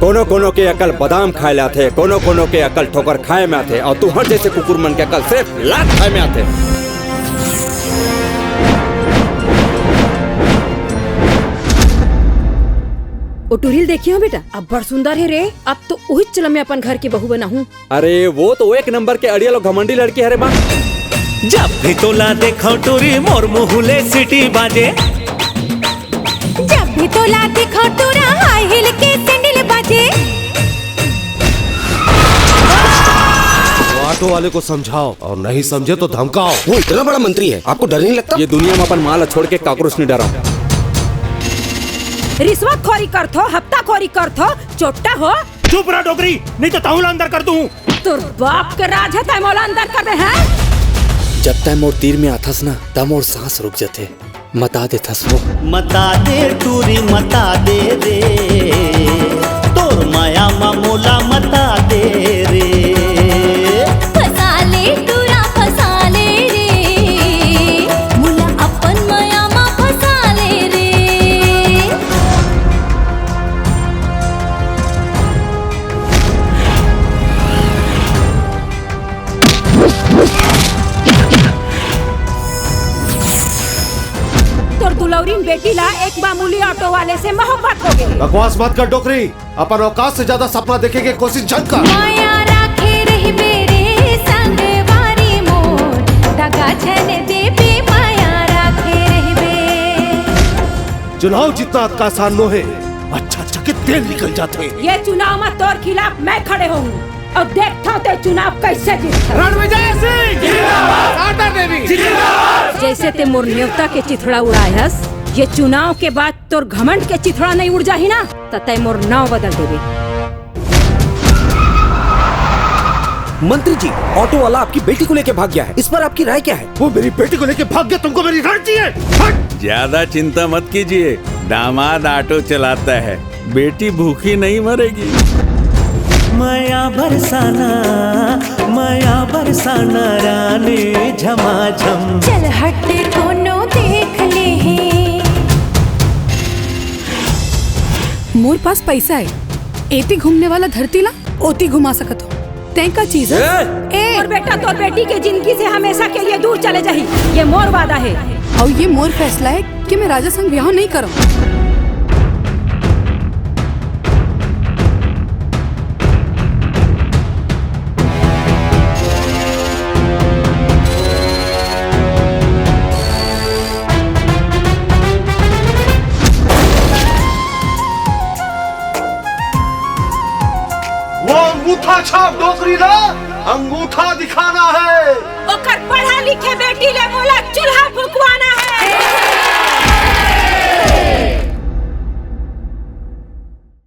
कोनो कोनो के अकल बादाम खाए ला थे, कोनो कोनो के अकल ठोकर खाए में आते, और तू हर जैसे कुकुर मन के अकल सिर्फ लात खाए में आते। ओ टूरिल देखी हो बेटा, अब बड़ सुंदर है रे। अब तो वही चल मैं अपन घर की बहू बना हूँ। अरे वो तो एक नंबर के अड़ियल और घमंडी लड़की है रे माँ। जब भी तोला देखो टूरी मोर मुहुले सिटी बाजे, जब भी तोला देखो टूरा हाई हिल के सैंडल बाजे। ऑटो वाले को समझाओ और नहीं समझे तो धमकाओ। वो इतना बड़ा मंत्री है, आपको डर नहीं लगता? ये दुनिया में अपन माल छोड़ के काकरोच नहीं डरा। रिश्वत खोरी कर थो, हफ्ता खोरी कर थो, चोट्टा हो। चुप रहा डोगरी, नहीं तो ताहुला अंदर कर दूं। तोर बाप के राज है, तय मौला अंदर कर दे हैं। जब तय मोर तीर में आथस ना, तब मोर सांस रुक जाते। मता दे थस वो, मता दे टूरी मता दे रे, तोर माया मामोला मता दे रे। फसा ले टूरा फसा ले रे, मुला अपन माया मा फसा ले रे। तोर दुलौरीन बेटी ला एक मामूली ऑटो वाले से मोहब्बत हो गई। बकवास मत कर डोकरी, अपन औकात से ज्यादा सपना देखे की कोशिश जन कर। माया राखे रही मेरे संग वारी मोर, दगा छन देवे माया राखे रही बे। चुनाव जितना का आसान नो है, अच्छा अच्छा के तेल निकल जाते। ये चुनाव में तोर खिलाफ मैं खड़े हूँ और देखता हूँ ते चुनाव कैसे जीतता। रणविजय सिंह जिंदाबाद, आटा देवी जिंदाबाद। जैसे ते मोर न्योता के चिथड़ा उड़ायस, ये चुनाव के बाद तोर घमंड के चिथड़ा नहीं उड़ जाही ना, तो तय मोर नाव बदल देवे। मंत्री जी, ऑटो वाला आपकी बेटी को लेके भाग गया है, इस पर आपकी राय क्या है? वो मेरी बेटी को लेके भाग गया, तुमको मेरी राय चाहिए? हट! ज्यादा चिंता मत कीजिए, दामाद ऑटो चलाता है, बेटी भूखी नहीं मरेगी। माया बरसाना रानी झमाझम। चल हट कोनो देख ले। मोर पास पैसा है, एती घूमने वाला धरती ला ओती घुमा सकत हो। तैं का चीज है? और बेटा तोर बेटी के जिंदगी से हमेशा के लिए दूर चले जाही, ये मोर वादा है। और ये मोर फैसला है कि मैं राजा संग ब्याह नहीं करूँ। वो अंगूठा छाप डोकरी ना, अंगूठा दिखाना है। ओकर पढ़ा लिखे बेटी ले मोला चूल्हा